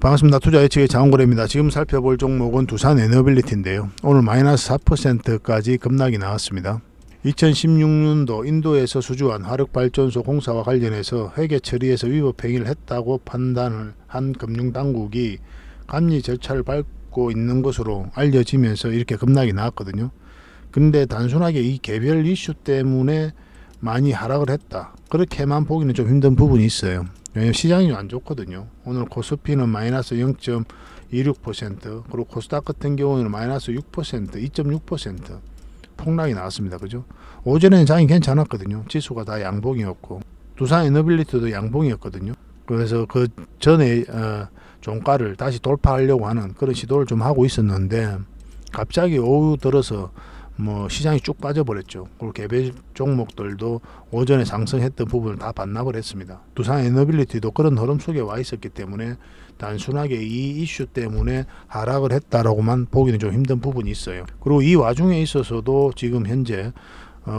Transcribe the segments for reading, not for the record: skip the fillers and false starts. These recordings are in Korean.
반갑습니다. 투자 예측의 장원고래입니다. 지금 살펴볼 종목은 두산 에너빌리티인데요. 오늘 마이너스 4%까지 급락이 나왔습니다. 2016년도 인도에서 수주한 화력발전소 공사와 관련해서 회계 처리에서 위법 행위를 했다고 판단을 한 금융당국이 감리 절차를 밟고 있는 것으로 알려지면서 이렇게 급락이 나왔거든요. 근데 단순하게 이 개별 이슈 때문에 많이 하락을 했다, 그렇게만 보기는 좀 힘든 부분이 있어요. 왜냐면 시장이 안 좋거든요. 오늘 코스피는 마이너스 0.26%, 그리고 코스닥 같은 경우는 마이너스 6%, 2.6% 폭락이 나왔습니다. 그죠? 오전에는 장이 괜찮았거든요. 지수가 다 양봉이었고, 두산 에너빌리티도 양봉이었거든요. 그래서 그 전에 종가를 다시 돌파하려고 하는 그런 시도를 좀 하고 있었는데, 갑자기 오후 들어서 시장이 쭉 빠져버렸죠. 그리고 개별 종목들도 오전에 상승했던 부분을 다 반납을 했습니다. 두산 에너빌리티도 그런 흐름 속에 와 있었기 때문에 단순하게 이 이슈 때문에 하락을 했다라고만 보기는 좀 힘든 부분이 있어요. 그리고 이 와중에 있어서도 지금 현재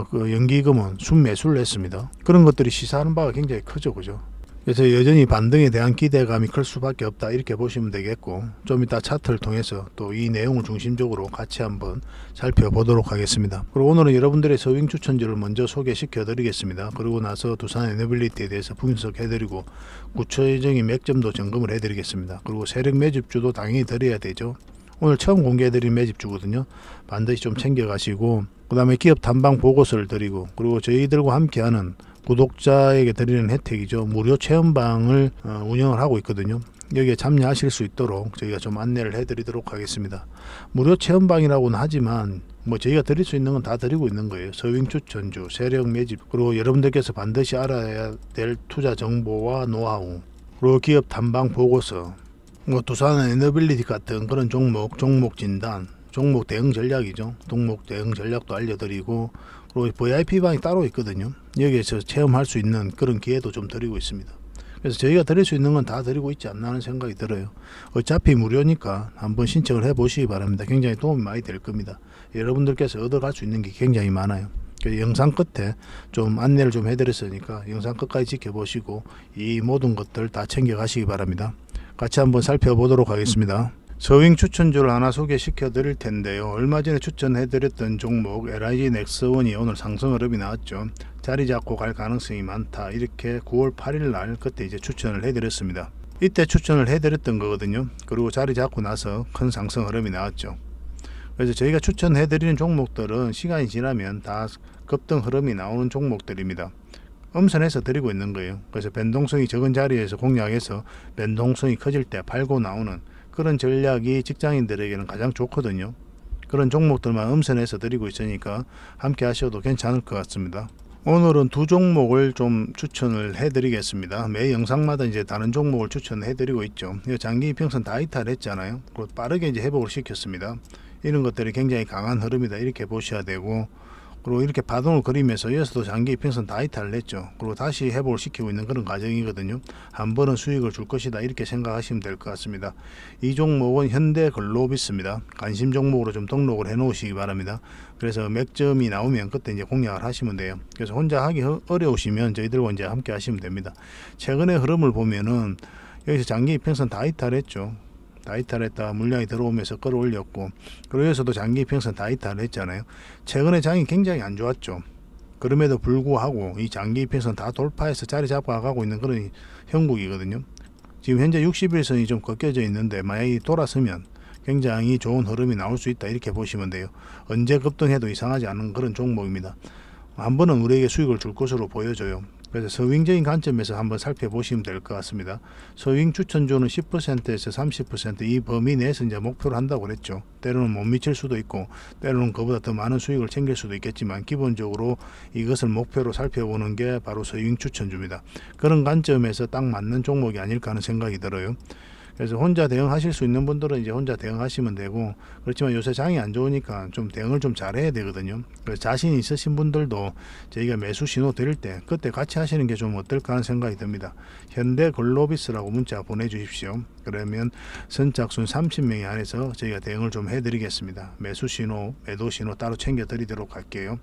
그 연기금은 순매수를 했습니다. 그런 것들이 시사하는 바가 굉장히 크죠. 그죠? 그래서 여전히 반등에 대한 기대감이 클 수밖에 없다, 이렇게 보시면 되겠고, 좀 이따 차트를 통해서 또 이 내용을 중심적으로 같이 한번 살펴보도록 하겠습니다. 그리고 오늘은 여러분들의 서윙 추천주를 먼저 소개시켜 드리겠습니다. 그리고 나서 두산 에너빌리티에 대해서 분석해 드리고 구체적인 맥점도 점검을 해 드리겠습니다. 그리고 세력 매집주도 당연히 드려야 되죠. 오늘 처음 공개해 드린 매집주거든요. 반드시 좀 챙겨 가시고, 그 다음에 기업 탐방 보고서를 드리고, 그리고 저희들과 함께하는 구독자에게 드리는 혜택이죠. 무료 체험방을 운영을 하고 있거든요. 여기에 참여하실 수 있도록 저희가 좀 안내를 해드리도록 하겠습니다. 무료 체험방이라고는 하지만 저희가 드릴 수 있는 건 다 드리고 있는 거예요. 서윙 추천주, 세력 매집, 그리고 여러분들께서 반드시 알아야 될 투자 정보와 노하우, 그리고 기업 탐방 보고서, 두산 에너빌리티 같은 그런 종목 진단, 종목 대응 전략이죠. 종목 대응 전략도 알려드리고, 그리고 VIP방이 따로 있거든요. 여기에서 체험할 수 있는 그런 기회도 좀 드리고 있습니다. 그래서 저희가 드릴 수 있는 건 다 드리고 있지 않나 하는 생각이 들어요. 어차피 무료니까 한번 신청을 해 보시기 바랍니다. 굉장히 도움이 많이 될 겁니다. 여러분들께서 얻어갈 수 있는 게 굉장히 많아요. 영상 끝에 좀 안내를 좀 해드렸으니까 영상 끝까지 지켜보시고 이 모든 것들 다 챙겨 가시기 바랍니다. 같이 한번 살펴보도록 하겠습니다. 서윙 추천주를 하나 소개시켜 드릴 텐데요. 얼마 전에 추천해 드렸던 종목 LIG 넥스원이 오늘 상승 흐름이 나왔죠. 자리 잡고 갈 가능성이 많다, 이렇게 9월 8일 날 그때 이제 추천을 해 드렸습니다. 이때 추천을 해 드렸던 거거든요. 그리고 자리 잡고 나서 큰 상승 흐름이 나왔죠. 그래서 저희가 추천해 드리는 종목들은 시간이 지나면 다 급등 흐름이 나오는 종목들입니다. 음선해서 드리고 있는 거예요. 그래서 변동성이 적은 자리에서 공략해서 변동성이 커질 때 팔고 나오는 그런 전략이 직장인들에게는 가장 좋거든요. 그런 종목들만 음선해서 드리고 있으니까 함께 하셔도 괜찮을 것 같습니다. 오늘은 두 종목을 좀 추천을 해드리겠습니다. 매 영상마다 이제 다른 종목을 추천해드리고 있죠. 장기 이평선 다 이탈했잖아요. 그리고 빠르게 이제 회복을 시켰습니다. 이런 것들이 굉장히 강한 흐름이다, 이렇게 보셔야 되고, 그리고 이렇게 파동을 그리면서 이어서도 장기 이평선 다 이탈을 했죠. 그리고 다시 회복을 시키고 있는 그런 과정이거든요. 한 번은 수익을 줄 것이다, 이렇게 생각하시면 될 것 같습니다. 이 종목은 현대글로비스입니다. 관심 종목으로 좀 등록을 해 놓으시기 바랍니다. 그래서 맥점이 나오면 그때 이제 공략을 하시면 돼요. 그래서 혼자 하기 어려우시면 저희들과 이제 함께 하시면 됩니다. 최근의 흐름을 보면은 여기서 장기 이평선 다 이탈했죠. 다 이탈했다 물량이 들어오면서 끌어올렸고, 그리고 여기서도 장기 이평선 다 이탈했잖아요. 최근에 장이 굉장히 안 좋았죠. 그럼에도 불구하고 이 장기 이평선 다 돌파해서 자리 잡아가고 있는 그런 형국이거든요. 지금 현재 60일선이 좀 꺾여져 있는데 만약에 돌아서면 굉장히 좋은 흐름이 나올 수 있다, 이렇게 보시면 돼요. 언제 급등해도 이상하지 않은 그런 종목입니다. 한 번은 우리에게 수익을 줄 것으로 보여져요. 그래서 서윙적인 관점에서 한번 살펴보시면 될 것 같습니다. 서윙 추천주는 10%에서 30% 이 범위 내에서 이제 목표를 한다고 그랬죠. 때로는 못 미칠 수도 있고, 때로는 그보다 더 많은 수익을 챙길 수도 있겠지만, 기본적으로 이것을 목표로 살펴보는 게 바로 서윙 추천주입니다. 그런 관점에서 딱 맞는 종목이 아닐까 하는 생각이 들어요. 그래서 혼자 대응하실 수 있는 분들은 이제 혼자 대응하시면 되고, 그렇지만 요새 장이 안 좋으니까 좀 대응을 좀 잘해야 되거든요. 그래서 자신 있으신 분들도 저희가 매수 신호 드릴 때 그때 같이 하시는 게 좀 어떨까 하는 생각이 듭니다. 현대글로비스라고 문자 보내주십시오. 그러면 선착순 30명이 안에서 저희가 대응을 좀 해드리겠습니다. 매수 신호, 매도 신호 따로 챙겨 드리도록 할게요.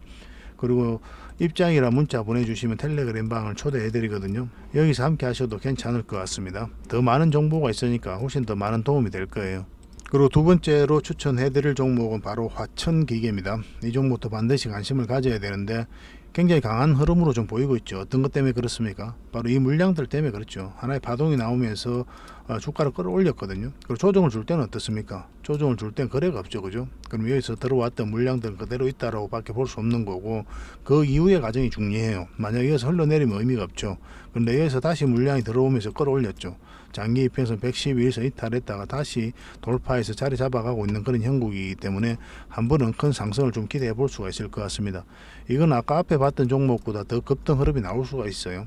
그리고 입장이라 문자 보내주시면 텔레그램 방을 초대해드리거든요. 여기서 함께 하셔도 괜찮을 것 같습니다. 더 많은 정보가 있으니까 훨씬 더 많은 도움이 될 거예요. 그리고 두 번째로 추천해드릴 종목은 바로 화천기계입니다. 이 종목도 반드시 관심을 가져야 되는데 굉장히 강한 흐름으로 좀 보이고 있죠. 어떤 것 때문에 그렇습니까? 바로 이 물량들 때문에 그렇죠. 하나의 파동이 나오면서 주가를 끌어올렸거든요. 그리고 조정을 줄 때는 어떻습니까? 조정을 줄 때는 거래가 없죠, 그죠? 그럼 여기서 들어왔던 물량들은 그대로 있다라고 밖에 볼 수 없는 거고, 그 이후의 과정이 중요해요. 만약 여기서 흘러내리면 의미가 없죠. 근데 여기서 다시 물량이 들어오면서 끌어올렸죠. 장기 이평선 112에서 이탈했다가 다시 돌파해서 자리 잡아가고 있는 그런 형국이기 때문에 한 번은 큰 상승을 좀 기대해 볼 수가 있을 것 같습니다. 이건 아까 앞에 봤던 종목보다 더 급등 흐름이 나올 수가 있어요.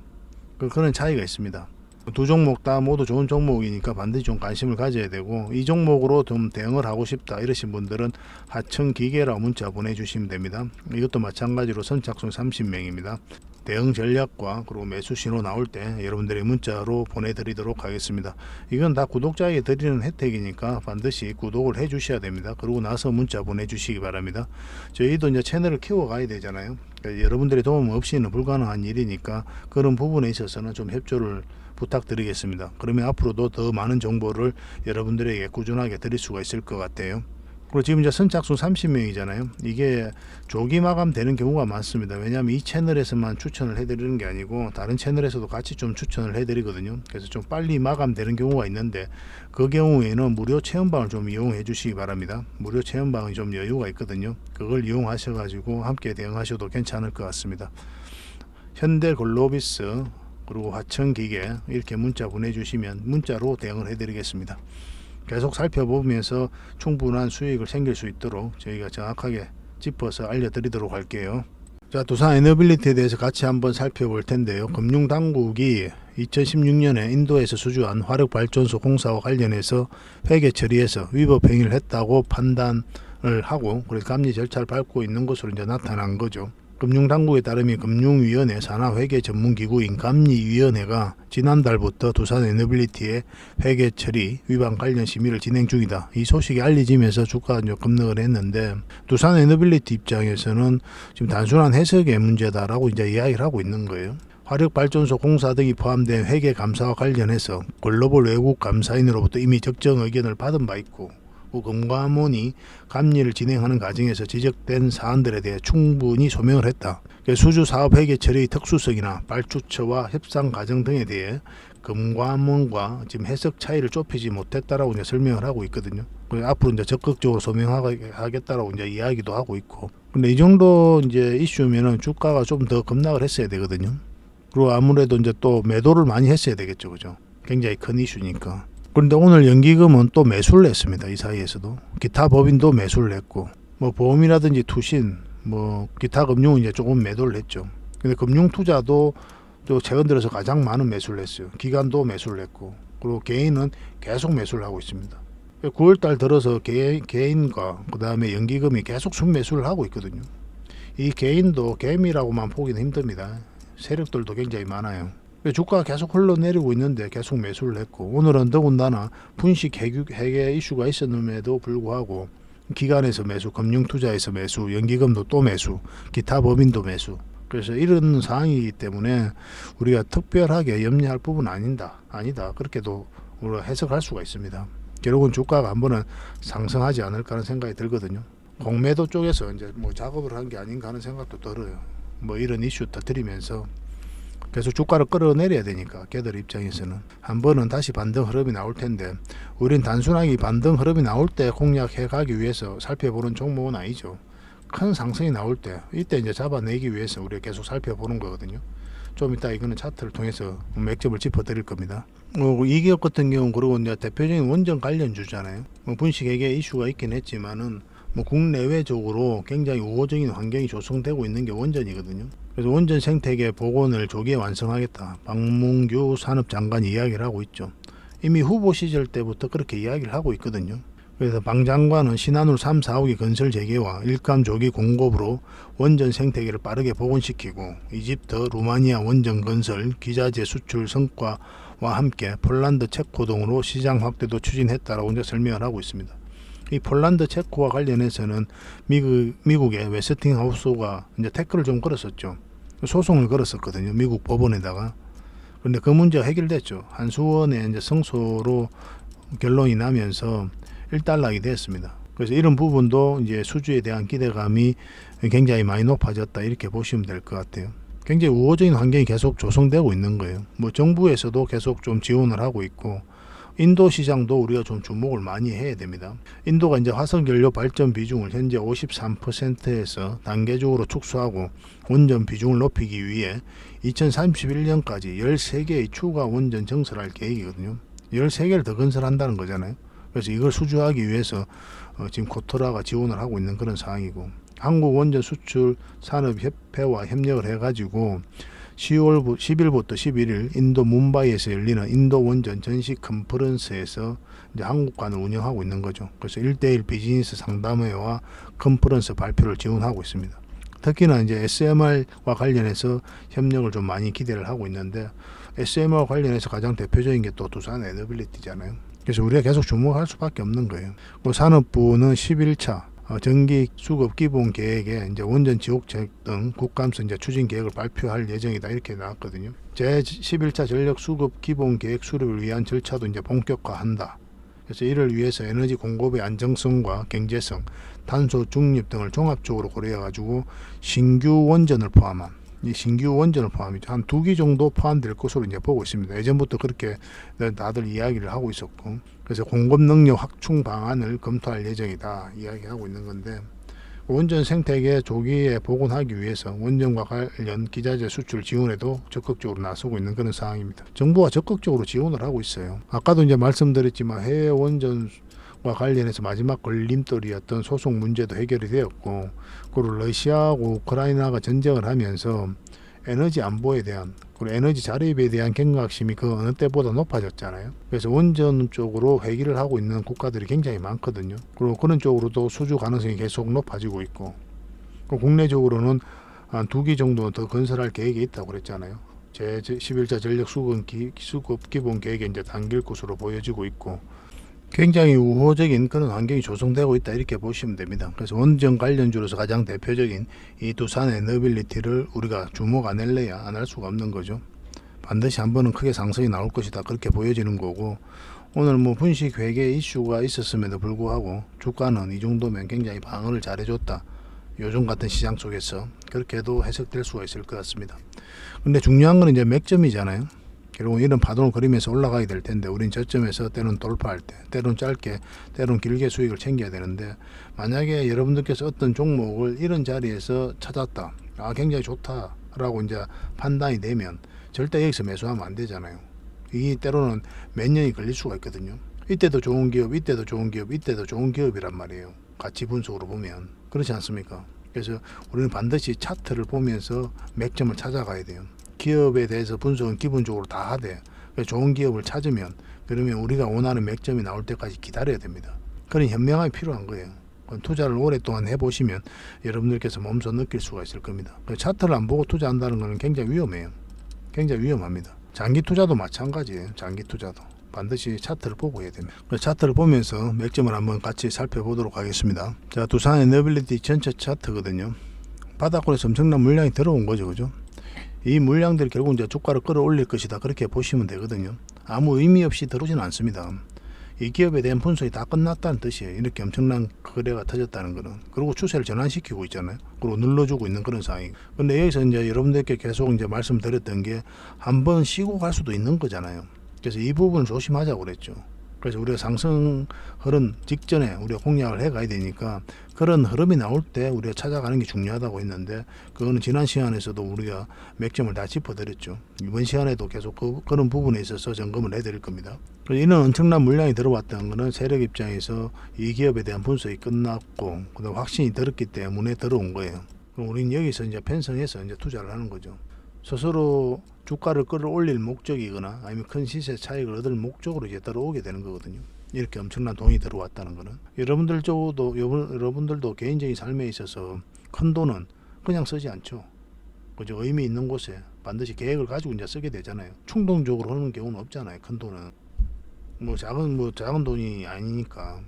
그런 차이가 있습니다. 두 종목 다 모두 좋은 종목이니까 반드시 좀 관심을 가져야 되고, 이 종목으로 좀 대응을 하고 싶다 이러신 분들은 하천기계라고 문자 보내주시면 됩니다. 이것도 마찬가지로 선착순 30명입니다. 대응 전략과 그리고 매수 신호 나올 때 여러분들이 문자로 보내드리도록 하겠습니다. 이건 다 구독자에게 드리는 혜택이니까 반드시 구독을 해 주셔야 됩니다. 그러고 나서 문자 보내주시기 바랍니다. 저희도 이제 채널을 키워가야 되잖아요. 그러니까 여러분들의 도움 없이는 불가능한 일이니까 그런 부분에 있어서는 좀 협조를 부탁드리겠습니다. 그러면 앞으로도 더 많은 정보를 여러분들에게 꾸준하게 드릴 수가 있을 것 같아요. 그리고 지금 이제 선착순 30명이잖아요. 이게 조기 마감되는 경우가 많습니다. 왜냐하면 이 채널에서만 추천을 해드리는 게 아니고 다른 채널에서도 같이 좀 추천을 해드리거든요. 그래서 좀 빨리 마감되는 경우가 있는데 그 경우에는 무료 체험방을 좀 이용해 주시기 바랍니다. 무료 체험방이 좀 여유가 있거든요. 그걸 이용하셔가지고 함께 대응하셔도 괜찮을 것 같습니다. 현대글로비스 그리고 화천기계 이렇게 문자 보내주시면 문자로 대응을 해드리겠습니다. 계속 살펴보면서 충분한 수익을 챙길 수 있도록 저희가 정확하게 짚어서 알려드리도록 할게요. 자, 두산 에너빌리티에 대해서 같이 한번 살펴볼 텐데요. 금융당국이 2016년에 인도에서 수주한 화력발전소 공사와 관련해서 회계 처리해서 위법 행위를 했다고 판단을 하고 그래서 감리 절차를 밟고 있는 것으로 이제 나타난 거죠. 금융당국에 따르면 금융위원회 산하회계 전문기구인 감리위원회가 지난달부터 두산 에너빌리티의 회계 처리 위반 관련 심의를 진행 중이다. 이 소식이 알려지면서 주가가 급락을 했는데 두산 에너빌리티 입장에서는 지금 단순한 해석의 문제다라고 이제 이야기를 하고 있는 거예요. 화력발전소 공사 등이 포함된 회계 감사와 관련해서 글로벌 외국 감사인으로부터 이미 적정 의견을 받은 바 있고 금감원이 감리를 진행하는 과정에서 지적된 사안들에 대해 충분히 소명을 했다. 수주 사업 회계 처리의 특수성이나 발주처와 협상 과정 등에 대해 금감원과 지금 해석 차이를 좁히지 못했다라고 이제 설명을 하고 있거든요. 앞으로 이제 적극적으로 소명하겠다라고 이제 이야기도 하고 있고. 근데 이 정도 이제 이슈면은 주가가 좀 더 급락을 했어야 되거든요. 그리고 아무래도 이제 또 매도를 많이 했어야 되겠죠, 그죠? 굉장히 큰 이슈니까. 그런데 오늘 연기금은 또 매수를 했습니다. 이 사이에서도 기타 법인도 매수를 했고 뭐 보험이라든지 투신 뭐 기타 금융은 이제 조금 매도를 했죠. 근데 금융 투자도 또 최근 들어서 가장 많은 매수를 했어요. 기관도 매수를 했고 그리고 개인은 계속 매수를 하고 있습니다. 9월달 들어서 개인과 그 다음에 연기금이 계속 순매수를 하고 있거든요. 이 개인도 개미라고만 보기는 힘듭니다. 세력들도 굉장히 많아요. 주가가 계속 흘러내리고 있는데 계속 매수를 했고 오늘은 더군다나 분식 해계 이슈가 있었음에도 불구하고 기관에서 매수, 금융투자에서 매수, 연기금도 또 매수, 기타 법인도 매수. 그래서 이런 상황이기 때문에 우리가 특별하게 염려할 부분은 아니다. 그렇게도 우리가 해석할 수가 있습니다. 결국은 주가가 한 번은 상승하지 않을까 하는 생각이 들거든요. 공매도 쪽에서 이제 뭐 작업을 한 게 아닌가 하는 생각도 들어요. 뭐 이런 이슈 터뜨리면서 계속 주가를 끌어내려야 되니까 걔들 입장에서는 한 번은 다시 반등 흐름이 나올 텐데 우린 단순하게 반등 흐름이 나올 때 공략해 가기 위해서 살펴보는 종목은 아니죠. 큰 상승이 나올 때 이때 이제 잡아내기 위해서 우리가 계속 살펴보는 거거든요. 좀 이따 이거는 차트를 통해서 맥점을 짚어 드릴 겁니다. 이 기업 같은 경우는 그리고 이제 대표적인 원전 관련주잖아요. 분식회계 이슈가 있긴 했지만은 국내외적으로 굉장히 우호적인 환경이 조성되고 있는 게 원전이거든요. 그래서 원전 생태계 복원을 조기에 완성하겠다. 박문규 산업장관이 이야기를 하고 있죠. 이미 후보 시절 때부터 그렇게 이야기를 하고 있거든요. 그래서 방 장관은 신한울 3, 4호기 건설 재개와 일감 조기 공급으로 원전 생태계를 빠르게 복원시키고 이집트, 루마니아 원전 건설, 기자재 수출 성과와 함께 폴란드, 체코 등으로 시장 확대도 추진했다라고 이제 설명을 하고 있습니다. 이 폴란드 체코와 관련해서는 미국의 웨스팅하우스가 이제 태클을 좀 걸었었죠. 소송을 걸었었거든요. 미국 법원에다가. 그런데 그 문제가 해결됐죠. 한수원의 이제 승소로 결론이 나면서 일단락이 됐습니다. 그래서 이런 부분도 이제 수주에 대한 기대감이 굉장히 많이 높아졌다 이렇게 보시면 될 것 같아요. 굉장히 우호적인 환경이 계속 조성되고 있는 거예요. 뭐 정부에서도 계속 좀 지원을 하고 있고 인도 시장도 우리가 좀 주목을 많이 해야 됩니다. 인도가 이제 화석연료 발전 비중을 현재 53%에서 단계적으로 축소하고 원전 비중을 높이기 위해 2031년까지 13개의 추가 원전 증설할 계획이거든요. 13개를 더 건설한다는 거잖아요. 그래서 이걸 수주하기 위해서 지금 코토라가 지원을 하고 있는 그런 상황이고, 한국원전수출산업협회와 협력을 해가지고 10일부터 11일 인도 뭄바이에서 열리는 인도 원전 전시 컨퍼런스에서 이제 한국관을 운영하고 있는 거죠. 그래서 1대1 비즈니스 상담회와 컨퍼런스 발표를 지원하고 있습니다. 특히나 이제 SMR과 관련해서 협력을 좀 많이 기대를 하고 있는데, SMR과 관련해서 가장 대표적인 게 또 두산 에너빌리티잖아요. 그래서 우리가 계속 주목할 수밖에 없는 거예요. 산업부는 11차 전기 수급 기본 계획에 이제 원전 지옥책 등 국감에서 이제 추진 계획을 발표할 예정이다 이렇게 나왔거든요. 제 11차 전력 수급 기본 계획 수립을 위한 절차도 이제 본격화한다. 그래서 이를 위해서 에너지 공급의 안정성과 경제성, 탄소 중립 등을 종합적으로 고려해 가지고 신규 원전을 포함한 한 2기 정도 포함될 것으로 이제 보고 있습니다. 예전부터 그렇게 다들 이야기를 하고 있었고, 그래서 공급 능력 확충 방안을 검토할 예정이다 이야기하고 있는 건데, 원전 생태계 조기에 복원하기 위해서 원전과 관련 기자재 수출 지원에도 적극적으로 나서고 있는 그런 상황입니다. 정부가 적극적으로 지원을 하고 있어요. 아까도 이제 말씀드렸지만 해외 원전과 관련해서 마지막 걸림돌이었던 소송 문제도 해결이 되었고, 그리고 러시아하고 우크라이나가 전쟁을 하면서 에너지 안보에 대한, 그리고 에너지 자립에 대한 경각심이 그 어느 때보다 높아졌잖아요. 그래서 원전 쪽으로 회귀를 하고 있는 국가들이 굉장히 많거든요. 그리고 그런 쪽으로도 수주 가능성이 계속 높아지고 있고, 국내적으로는 한 2기 정도 더 건설할 계획이 있다고 그랬잖아요. 제 11차 전력 수급 기본 계획에 이제 담길 것으로 보여지고 있고, 굉장히 우호적인 그런 환경이 조성되고 있다 이렇게 보시면 됩니다. 그래서 원전 관련주로서 가장 대표적인 이 두산 에너빌리티를 우리가 주목 안 할래야 안 할 수가 없는 거죠. 반드시 한 번은 크게 상승이 나올 것이다 그렇게 보여지는 거고, 오늘 뭐 분식 회계 이슈가 있었음에도 불구하고 주가는 이 정도면 굉장히 방어를 잘해줬다, 요즘 같은 시장 속에서 그렇게도 해석될 수가 있을 것 같습니다. 근데 중요한 건 이제 맥점이잖아요. 결국 이런 파동을 그리면서 올라가게 될 텐데, 우린 저점에서 때론 돌파할 때, 때론 짧게, 때론 길게 수익을 챙겨야 되는데, 만약에 여러분들께서 어떤 종목을 이런 자리에서 찾았다, 굉장히 좋다라고 이제 판단이 되면 절대 여기서 매수하면 안 되잖아요. 이게 때로는 몇 년이 걸릴 수가 있거든요. 이때도 좋은 기업, 이때도 좋은 기업, 이때도 좋은 기업이란 말이에요. 가치 분석으로 보면 그렇지 않습니까? 그래서 우리는 반드시 차트를 보면서 맥점을 찾아가야 돼요. 기업에 대해서 분석은 기본적으로 다 하되, 좋은 기업을 찾으면 그러면 우리가 원하는 맥점이 나올 때까지 기다려야 됩니다. 그런 현명함이 필요한 거예요. 투자를 오랫동안 해보시면 여러분들께서 몸소 느낄 수가 있을 겁니다. 차트를 안 보고 투자한다는 것은 굉장히 위험해요. 굉장히 위험합니다. 장기 투자도 마찬가지예요. 장기 투자도 반드시 차트를 보고 해야 됩니다. 차트를 보면서 맥점을 한번 같이 살펴보도록 하겠습니다. 자, 두산 에너빌리티 전체 차트거든요. 바닥권에서 엄청난 물량이 들어온 거죠, 그죠? 이 물량들이 결국 이제 주가를 끌어올릴 것이다 그렇게 보시면 되거든요. 아무 의미 없이 들어오지는 않습니다. 이 기업에 대한 분석이 다 끝났다는 뜻이에요. 이렇게 엄청난 거래가 터졌다는 거는. 그리고 추세를 전환시키고 있잖아요. 그리고 눌러주고 있는 그런 상황이고. 근데 여기서 이제 여러분들께 계속 이제 말씀드렸던 게, 한번 쉬고 갈 수도 있는 거잖아요. 그래서 이 부분을 조심하자고 그랬죠. 그래서 우리가 상승 흐름 직전에 우리가 공략을 해 가야 되니까, 그런 흐름이 나올 때 우리가 찾아가는 게 중요하다고 했는데, 그거는 지난 시간에서도 우리가 맥점을 다 짚어드렸죠. 이번 시간에도 계속 그런 부분에 있어서 점검을 해드릴 겁니다. 이런 엄청난 물량이 들어왔다는 것은 세력 입장에서 이 기업에 대한 분석이 끝났고, 그다음 확신이 들었기 때문에 들어온 거예요. 그럼 우리는 여기서 이제 편성해서 이제 투자를 하는 거죠. 스스로 주가를 끌어올릴 목적이거나 아니면 큰 시세 차익을 얻을 목적으로 이제 들어오게 되는 거거든요. 이렇게 엄청난 돈이 들어왔다는 거는. 여러분들도 개인적인 삶에 있어서 큰 돈은 그냥 쓰지 않죠. 그죠? 의미 있는 곳에 반드시 계획을 가지고 이제 쓰게 되잖아요. 충동적으로 하는 경우는 없잖아요. 큰 돈은. 작은 돈이 아니니까.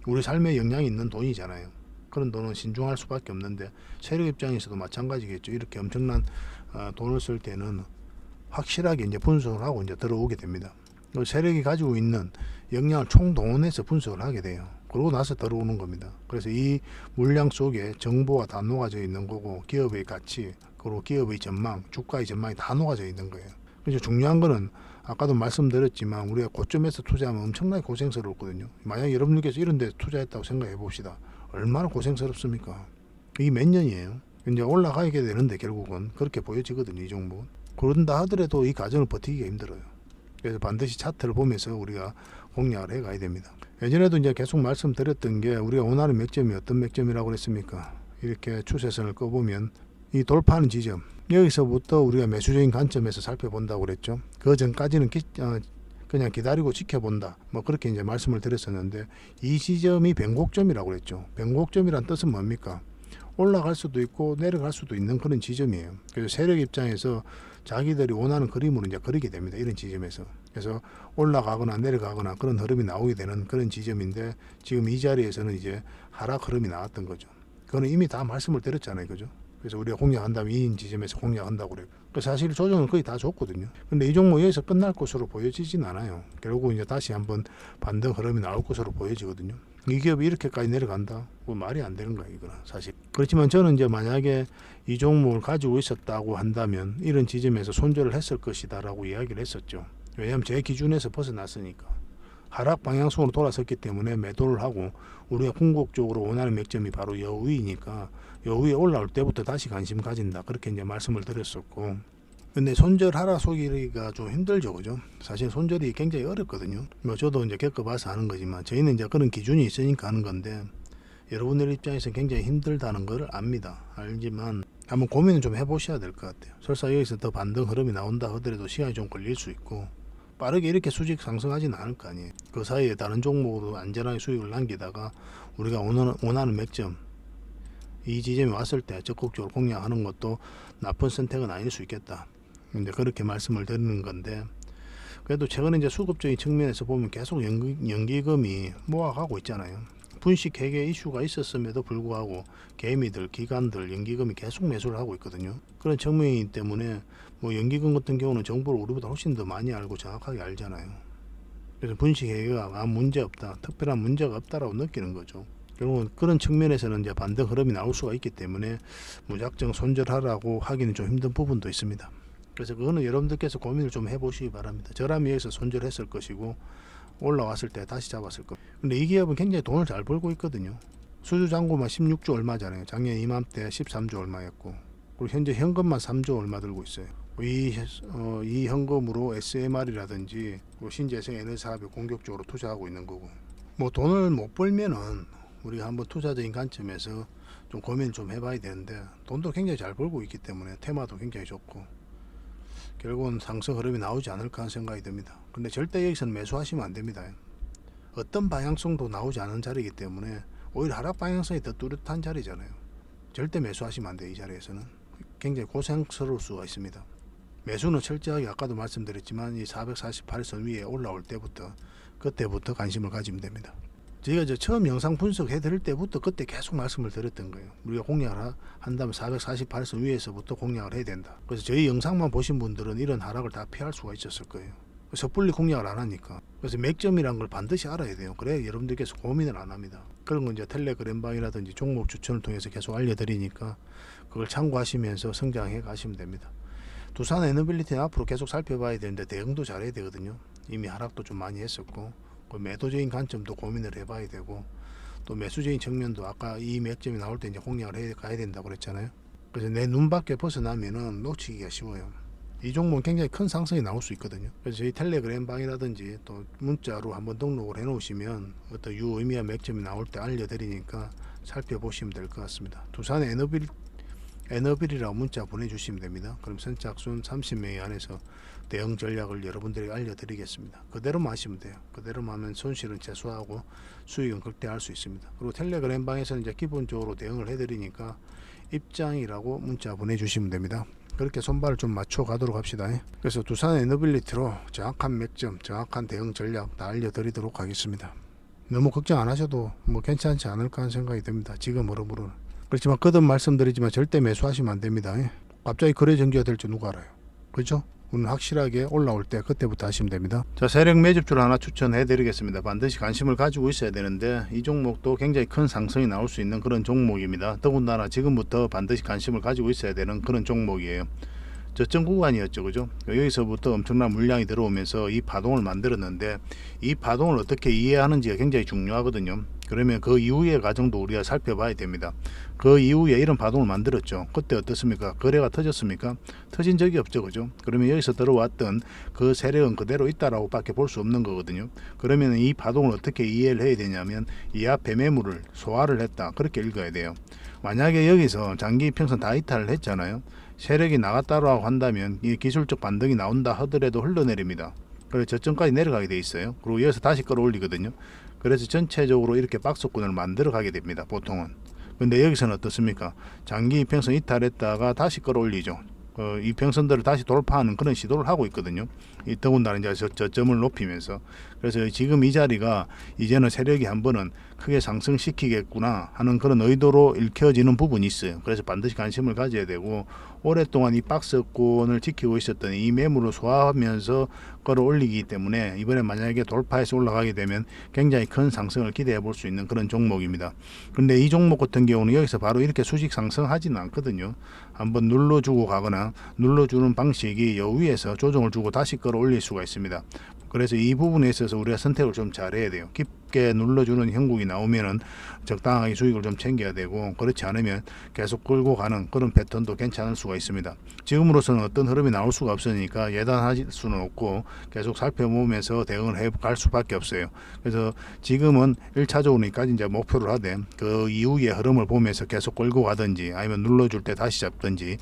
우리 삶에 영향이 있는 돈이잖아요. 그런 돈은 신중할 수밖에 없는데 세력 입장에서도 마찬가지겠죠. 이렇게 엄청난 돈을 쓸 때는 확실하게 이제 분석을 하고 이제 들어오게 됩니다. 세력이 가지고 있는 역량을 총동원해서 분석을 하게 돼요. 그러고 나서 들어오는 겁니다. 그래서 이 물량 속에 정보가 다 녹아져 있는 거고, 기업의 가치, 그리고 기업의 전망, 주가의 전망이 다 녹아져 있는 거예요. 그래서 중요한 거는 아까도 말씀드렸지만 우리가 고점에서 투자하면 엄청나게 고생스럽거든요. 만약 여러분들께서 이런 데 투자했다고 생각해 봅시다. 얼마나 고생스럽습니까? 이게 몇 년이에요. 이제 올라가게 되는데 결국은 그렇게 보여지거든요. 이 종목은. 그런다 하더라도 이 과정을 버티기가 힘들어요. 그래서 반드시 차트를 보면서 우리가 공략을 해 가야 됩니다. 예전에도 이제 계속 말씀드렸던 게 우리가 원하는 맥점이 어떤 맥점이라고 그랬습니까? 이렇게 추세선을 꺼보면 이 돌파하는 지점, 여기서부터 우리가 매수적인 관점에서 살펴본다고 그랬죠. 그 전까지는 그냥 기다리고 지켜본다. 뭐 그렇게 이제 말씀을 드렸었는데, 이 지점이 변곡점이라고 그랬죠. 변곡점이란 뜻은 뭡니까? 올라갈 수도 있고 내려갈 수도 있는 그런 지점이에요. 그래서 세력 입장에서 자기들이 원하는 그림으로 이제 그리게 됩니다. 이런 지점에서. 그래서 올라가거나 내려가거나 그런 흐름이 나오게 되는 그런 지점인데, 지금 이 자리에서는 이제 하락 흐름이 나왔던 거죠. 그거는 이미 다 말씀을 드렸잖아요. 그죠? 그래서 우리가 공략한다면 이 지점에서 공략한다고 그래요. 사실 조정은 거의 다 줬거든요. 근데 이 종목 여기서 끝날 것으로 보여지진 않아요. 결국 이제 다시 한번 반등 흐름이 나올 것으로 보여지거든요. 이 기업이 이렇게까지 내려간다? 뭐 말이 안 되는 거예요, 이거는 사실. 그렇지만 저는 이제 만약에 이 종목을 가지고 있었다고 한다면 이런 지점에서 손절을 했을 것이다라고 이야기를 했었죠. 왜냐하면 제 기준에서 벗어났으니까. 하락 방향성으로 돌아섰기 때문에 매도를 하고, 우리가 궁극적으로 원하는 맥점이 바로 여 위이니까 여 위에 올라올 때부터 다시 관심 가진다, 그렇게 이제 말씀을 드렸었고. 근데 손절하라 속이기가 좀 힘들죠, 그죠? 사실 손절이 굉장히 어렵거든요. 뭐 저도 이제 겪어봐서 하는 거지만, 저희는 이제 그런 기준이 있으니까 하는 건데, 여러분들 입장에서 굉장히 힘들다는 걸 압니다. 알지만 한번 고민을 좀 해보셔야 될 것 같아요. 설사 여기서 더 반등 흐름이 나온다 하더라도 시간이 좀 걸릴 수 있고, 빠르게 이렇게 수직 상승하지는 않을 거 아니에요. 그 사이에 다른 종목으로 안전하게 수익을 남기다가 우리가 원하는 맥점, 이 지점에 왔을 때 적극적으로 공략하는 것도 나쁜 선택은 아닐 수 있겠다. 이제 그렇게 말씀을 드리는 건데, 그래도 최근에 이제 수급적인 측면에서 보면 계속 연기금이 모아가고 있잖아요. 분식 회계 이슈가 있었음에도 불구하고 개미들, 기관들, 연기금이 계속 매수를 하고 있거든요. 그런 측면이기 때문에 뭐 연기금 같은 경우는 정보를 우리보다 훨씬 더 많이 알고 정확하게 알잖아요. 그래서 분식 회계가 아무 문제 없다, 특별한 문제가 없다라고 느끼는 거죠. 결국은 그런 측면에서는 이제 반등 흐름이 나올 수가 있기 때문에 무작정 손절하라고 하기는 좀 힘든 부분도 있습니다. 그래서 그거는 여러분들께서 고민을 좀 해보시기 바랍니다. 저라면 여기서 손절했을 것이고 올라왔을 때 다시 잡았을 겁니다. 근데 이 기업은 굉장히 돈을 잘 벌고 있거든요. 수주잔고만 16조 얼마잖아요. 작년 이맘때 13조 얼마였고, 그리고 현재 현금만 3조 얼마 들고 있어요. 이 현금으로 SMR이라든지 신재생 에너지 사업에 공격적으로 투자하고 있는 거고, 뭐 돈을 못 벌면은 우리가 한번 투자적인 관점에서 좀 고민을 좀 해봐야 되는데, 돈도 굉장히 잘 벌고 있기 때문에 테마도 굉장히 좋고, 결국은 상승 흐름이 나오지 않을까 하는 생각이 듭니다. 근데 절대 여기서는 매수하시면 안 됩니다. 어떤 방향성도 나오지 않은 자리이기 때문에 오히려 하락 방향성이 더 뚜렷한 자리잖아요. 절대 매수하시면 안 돼요. 이 자리에서는 굉장히 고생스러울 수가 있습니다. 매수는 철저하게 아까도 말씀드렸지만 이 448선 위에 올라올 때부터, 그때부터 관심을 가지면 됩니다. 제가 처음 영상 분석해 드릴 때부터 그때 계속 말씀을 드렸던 거예요. 우리가 공략을 한다면 448선 위에서부터 공략을 해야 된다. 그래서 저희 영상만 보신 분들은 이런 하락을 다 피할 수가 있었을 거예요. 섣불리 공략을 안 하니까. 그래서 맥점이란 걸 반드시 알아야 돼요. 그래야 여러분들께서 고민을 안 합니다. 그런 건 이제 텔레그램방이라든지 종목 추천을 통해서 계속 알려드리니까 그걸 참고하시면서 성장해 가시면 됩니다. 두산 에너빌리티는 앞으로 계속 살펴봐야 되는데 대응도 잘해야 되거든요. 이미 하락도 좀 많이 했었고, 매도적인 관점도 고민을 해봐야 되고, 또 매수적인 측면도 아까 이 맥점이 나올 때 이제 공략을 해 가야 된다고 그랬잖아요. 그래서 내 눈밖에 벗어나면은 놓치기가 쉬워요. 이 종목은 굉장히 큰 상승이 나올 수 있거든요. 그래서 저희 텔레그램 방이라든지 또 문자로 한번 등록을 해 놓으시면 어떤 유의미한 맥점이 나올 때 알려드리니까 살펴보시면 될 것 같습니다. 두산 에너빌이라고 문자 보내주시면 됩니다. 그럼 선착순 30명이 안에서 대응 전략을 여러분들에게 알려드리겠습니다. 그대로만 하시면 돼요. 그대로만 하면 손실은 최소화하고 수익은 극대화할 수 있습니다. 그리고 텔레그램 방에서는 이제 기본적으로 대응을 해드리니까 입장이라고 문자 보내주시면 됩니다. 그렇게 손발을 좀 맞춰 가도록 합시다. 그래서 두산 에너빌리티로 정확한 맥점, 정확한 대응 전략 다 알려드리도록 하겠습니다. 너무 걱정 안 하셔도 뭐 괜찮지 않을까 하는 생각이 듭니다. 지금 흐름으로는. 그렇지만 거듭 말씀드리지만 절대 매수하시면 안 됩니다. 갑자기 거래 정지가 될지 누가 알아요. 그렇죠? 오늘 확실하게 올라올 때 그때부터 하시면 됩니다. 자, 세력 매집주를 하나 추천해 드리겠습니다. 반드시 관심을 가지고 있어야 되는데 이 종목도 굉장히 큰 상승이 나올 수 있는 그런 종목입니다. 더군다나 지금부터 반드시 관심을 가지고 있어야 되는 그런 종목이에요. 저점 구간이었죠, 그죠? 여기서부터 엄청난 물량이 들어오면서 이 파동을 만들었는데 이 파동을 어떻게 이해하는지가 굉장히 중요하거든요. 그러면 그 이후의 과정도 우리가 살펴봐야 됩니다. 그 이후에 이런 파동을 만들었죠. 그때 어떻습니까? 거래가 터졌습니까? 터진 적이 없죠, 그죠? 그러면 여기서 들어왔던 그 세력은 그대로 있다라고 밖에 볼 수 없는 거거든요. 그러면 이 파동을 어떻게 이해를 해야 되냐면 이 앞에 매물을 소화를 했다, 그렇게 읽어야 돼요. 만약에 여기서 장기 이평선 다 이탈을 했잖아요. 세력이 나갔다라고 한다면 이 기술적 반등이 나온다 하더라도 흘러내립니다. 그래서 저점까지 내려가게 돼 있어요. 그리고 여기서 다시 끌어올리거든요. 그래서 전체적으로 이렇게 박스권을 만들어 가게 됩니다, 보통은. 근데 여기서는 어떻습니까? 장기 이평선 이탈했다가 다시 끌어올리죠. 이평선들을 다시 돌파하는 그런 시도를 하고 있거든요. 이 더군다나 이제 저점을 높이면서. 그래서 지금 이 자리가 이제는 세력이 한 번은 크게 상승시키겠구나 하는 그런 의도로 읽혀지는 부분이 있어요. 그래서 반드시 관심을 가져야 되고, 오랫동안 이 박스권을 지키고 있었던 이 매물을 소화하면서 끌어올리기 때문에 이번에 만약에 돌파해서 올라가게 되면 굉장히 큰 상승을 기대해 볼 수 있는 그런 종목입니다. 근데 이 종목 같은 경우는 여기서 바로 이렇게 수직 상승하지는 않거든요. 한번 눌러주고 가거나 눌러주는 방식이 여 위에서 조정을 주고 다시 끌어올릴 수가 있습니다. 그래서 이 부분에 있어서 우리가 선택을 좀 잘해야 돼요. 깊게 눌러주는 형국이 나오면은 적당하게 수익을 좀 챙겨야 되고, 그렇지 않으면 계속 끌고 가는 그런 패턴도 괜찮을 수가 있습니다. 지금으로서는 어떤 흐름이 나올 수가 없으니까 예단할 수는 없고 계속 살펴보면서 대응을 해 갈 수밖에 없어요. 그래서 지금은 1차적으로까지 이제 목표를 하되 그 이후의 흐름을 보면서 계속 끌고 가든지 아니면 눌러줄 때 다시 잡든지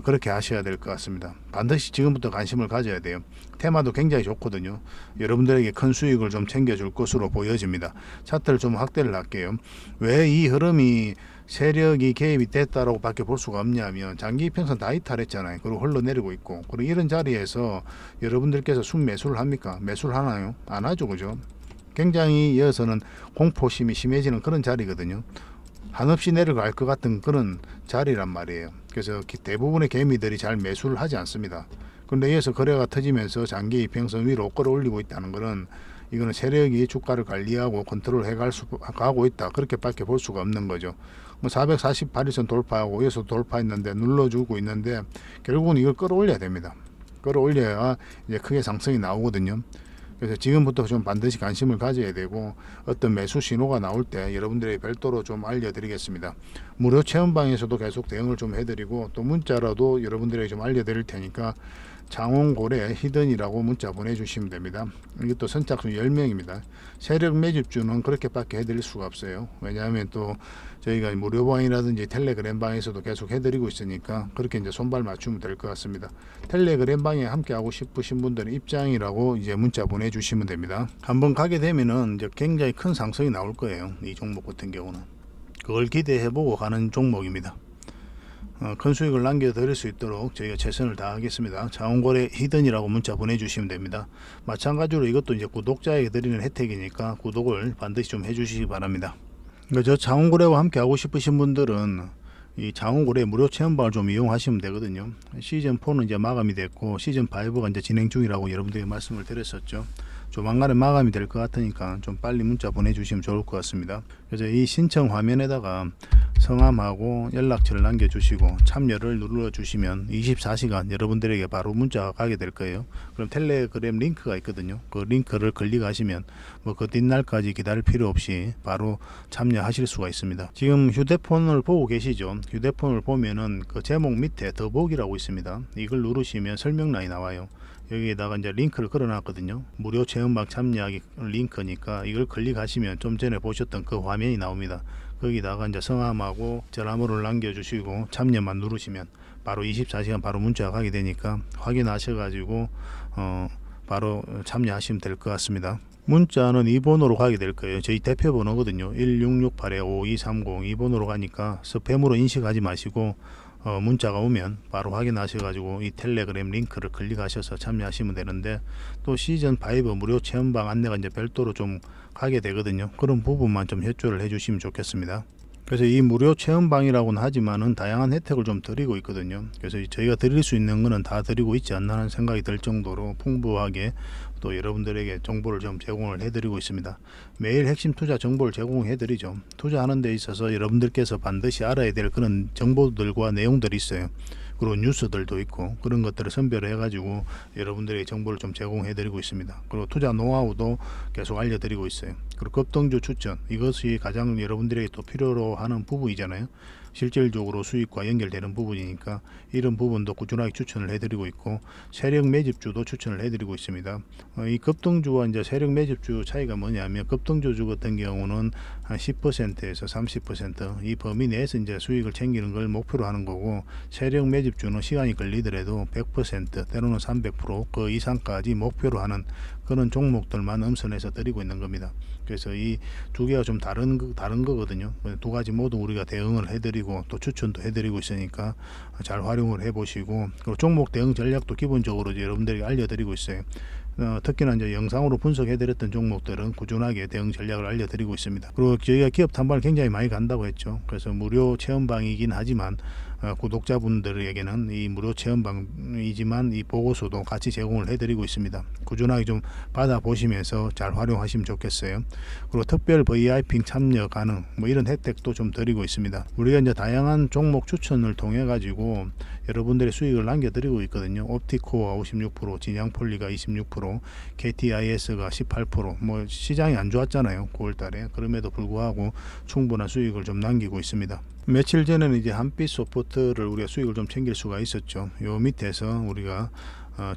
그렇게 하셔야 될 것 같습니다. 반드시 지금부터 관심을 가져야 돼요. 테마도 굉장히 좋거든요. 여러분들에게 큰 수익을 좀 챙겨줄 것으로 보여집니다. 차트를 좀 확대를 할게요. 왜 이 흐름이 세력이 개입이 됐다라고 밖에 볼 수가 없냐면 장기 이평선 다 이탈했잖아요. 그리고 흘러내리고 있고, 그리고 이런 자리에서 여러분들께서 순매수를 합니까? 매수를 하나요? 안 하죠, 그죠? 굉장히 이어서는 공포심이 심해지는 그런 자리거든요. 한없이 내려갈 것 같은 그런 자리란 말이에요. 그래서 대부분의 개미들이 잘 매수를 하지 않습니다. 그런데 이어서 거래가 터지면서 장기 이평선 위로 끌어올리고 있다는 것은 이거는 세력이 주가를 관리하고 컨트롤 가고 있다, 그렇게밖에 볼 수가 없는 거죠. 뭐 448일선 돌파하고 여기서 돌파했는데 눌러주고 있는데 결국은 이걸 끌어올려야 됩니다. 끌어올려야 이제 크게 상승이 나오거든요. 그래서 지금부터 좀 반드시 관심을 가져야 되고, 어떤 매수 신호가 나올 때 여러분들에게 별도로 좀 알려드리겠습니다. 무료 체험방에서도 계속 대응을 좀 해드리고, 또 문자라도 여러분들에게 좀 알려드릴 테니까 장원고래 히든이라고 문자 보내주시면 됩니다. 이것도 선착순 10명입니다. 세력 매집주는 그렇게밖에 해드릴 수가 없어요. 왜냐하면 또 저희가 무료방이라든지 텔레그램 방에서도 계속 해드리고 있으니까 그렇게 이제 손발 맞추면 될 것 같습니다. 텔레그램 방에 함께 하고 싶으신 분들은 입장이라고 이제 문자 보내주시면 됩니다. 한번 가게 되면은 이제 굉장히 큰 상승이 나올 거예요. 이 종목 같은 경우는 그걸 기대해보고 가는 종목입니다. 큰 수익을 남겨드릴 수 있도록 저희가 최선을 다하겠습니다. 장원고래 히든이라고 문자 보내주시면 됩니다. 마찬가지로 이것도 이제 구독자에게 드리는 혜택이니까 구독을 반드시 좀 해주시기 바랍니다. 저 장원고래와 함께 하고 싶으신 분들은 이 장원고래 무료 체험방을 좀 이용하시면 되거든요. 시즌 4는 이제 마감이 됐고 시즌 5가 이제 진행 중이라고 여러분들에게 말씀을 드렸었죠. 조만간에 마감이 될 것 같으니까 좀 빨리 문자 보내주시면 좋을 것 같습니다. 그래서 이 신청 화면에다가 성함하고 연락처를 남겨주시고 참여를 눌러주시면 24시간 여러분들에게 바로 문자가 가게 될 거예요. 그럼 텔레그램 링크가 있거든요. 그 링크를 클릭하시면 뭐 그 뒷날까지 기다릴 필요 없이 바로 참여하실 수가 있습니다. 지금 휴대폰을 보고 계시죠? 휴대폰을 보면은 그 제목 밑에 더보기라고 있습니다. 이걸 누르시면 설명란이 나와요. 여기에다가 이제 링크를 걸어놨거든요. 무료 체험방 참여하기 링크니까 이걸 클릭하시면 좀 전에 보셨던 그 화면이 나옵니다. 거기다가 이제 성함하고 전화번호를 남겨주시고 참여만 누르시면 바로 24시간 바로 문자가 가게 되니까 확인하셔가지고 바로 참여하시면 될 것 같습니다. 문자는 2번으로 가게 될 거예요. 저희 대표 번호거든요. 1668-5230 2번으로 가니까 스팸으로 인식하지 마시고 문자가 오면 바로 확인하셔가지고 이 텔레그램 링크를 클릭하셔서 참여하시면 되는데, 또 시즌 5 무료 체험방 안내가 이제 별도로 좀 가게 되거든요. 그런 부분만 좀 협조를 해주시면 좋겠습니다. 그래서 이 무료 체험방이라고는 하지만은 다양한 혜택을 좀 드리고 있거든요. 그래서 저희가 드릴 수 있는 거는 다 드리고 있지 않나 하는 생각이 들 정도로 풍부하게 또 여러분들에게 정보를 좀 제공을 해드리고 있습니다. 매일 핵심 투자 정보를 제공해드리죠. 투자하는 데 있어서 여러분들께서 반드시 알아야 될 그런 정보들과 내용들이 있어요. 그리고 뉴스들도 있고 그런 것들을 선별해 가지고 여러분들에게 정보를 좀 제공해 드리고 있습니다. 그리고 투자 노하우도 계속 알려드리고 있어요. 그리고 급등주 추천, 이것이 가장 여러분들에게 또 필요로 하는 부분이잖아요. 실질적으로 수익과 연결되는 부분이니까 이런 부분도 꾸준하게 추천을 해드리고 있고, 세력 매집주도 추천을 해드리고 있습니다. 이 급등주와 이제 세력 매집주 차이가 뭐냐면, 급등주 같은 경우는 한 10%에서 30% 이 범위 내에서 이제 수익을 챙기는 걸 목표로 하는 거고, 세력 매집주는 시간이 걸리더라도 100% 때로는 300% 이상까지 목표로 하는 그런 종목들만 엄선해서 드리고 있는 겁니다. 그래서 이 두 개가 좀 다른 거거든요. 두 가지 모두 우리가 대응을 해드리고 또 추천도 해드리고 있으니까 잘 활용을 해보시고, 그리고 종목 대응 전략도 기본적으로 여러분들에게 알려드리고 있어요. 특히나 이제 영상으로 분석해드렸던 종목들은 꾸준하게 대응 전략을 알려드리고 있습니다. 그리고 저희가 기업 탐방을 굉장히 많이 간다고 했죠. 그래서 무료 체험방이긴 하지만 구독자분들에게는 이 무료 체험방이지만 이 보고서도 같이 제공을 해드리고 있습니다. 꾸준하게 좀 받아보시면서 잘 활용하시면 좋겠어요. 그리고 특별 VIP 참여 가능 이런 혜택도 좀 드리고 있습니다. 우리가 이제 다양한 종목 추천을 통해 가지고 여러분들의 수익을 남겨드리고 있거든요. 옵티코어가 56%, 진양폴리가 26%, KTIS가 18%. 시장이 안 좋았잖아요, 9월달에. 그럼에도 불구하고 충분한 수익을 좀 남기고 있습니다. 며칠 전에는 이제 한빛 소프트를 우리가 수익을 좀 챙길 수가 있었죠. 요 밑에서 우리가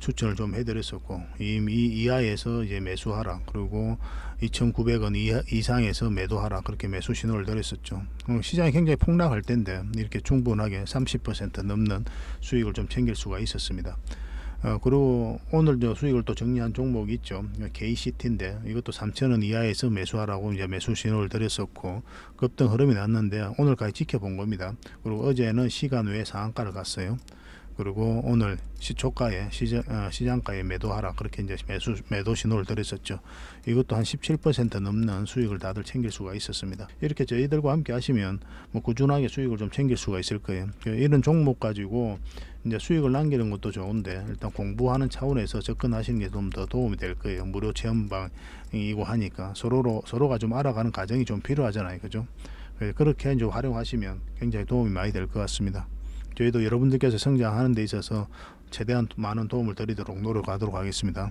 추천을 좀 해드렸었고, 이 이하에서 이제 매수하라, 그리고 2,900원 이상에서 매도하라, 그렇게 매수 신호를 드렸었죠. 시장이 굉장히 폭락할 때인데 이렇게 충분하게 30% 넘는 수익을 좀 챙길 수가 있었습니다. 그리고 오늘 저 수익을 또 정리한 종목이 있죠. KCT인데 이것도 3,000원 이하에서 매수하라고 이제 매수 신호를 드렸었고, 급등 흐름이 났는데 오늘까지 지켜본 겁니다. 그리고 어제는 시간 외에 상한가를 갔어요. 그리고 오늘 시초가에 시장가에 매도하라, 그렇게 이제 매도 신호를 드렸었죠. 이것도 한 17% 넘는 수익을 다들 챙길 수가 있었습니다. 이렇게 저희들과 함께 하시면 꾸준하게 수익을 좀 챙길 수가 있을 거예요. 이런 종목 가지고 이제 수익을 남기는 것도 좋은데, 일단 공부하는 차원에서 접근하시는 게 좀 더 도움이 될 거예요. 무료 체험방이고 하니까 서로가 좀 알아가는 과정이 좀 필요하잖아요, 그죠? 그렇게 이제 활용하시면 굉장히 도움이 많이 될 것 같습니다. 저희도 여러분들께서 성장하는 데 있어서 최대한 많은 도움을 드리도록 노력하도록 하겠습니다.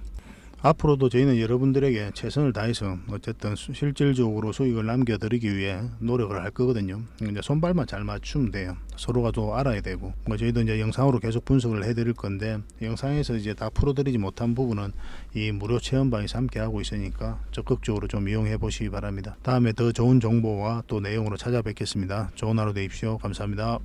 앞으로도 저희는 여러분들에게 최선을 다해서 어쨌든 실질적으로 수익을 남겨드리기 위해 노력을 할 거거든요. 이제 손발만 잘 맞추면 돼요. 서로가 또 알아야 되고, 저희도 이제 영상으로 계속 분석을 해드릴 건데, 영상에서 이제 다 풀어드리지 못한 부분은 이 무료 체험방에서 함께 하고 있으니까 적극적으로 좀 이용해 보시기 바랍니다. 다음에 더 좋은 정보와 또 내용으로 찾아뵙겠습니다. 좋은 하루 되십시오. 감사합니다.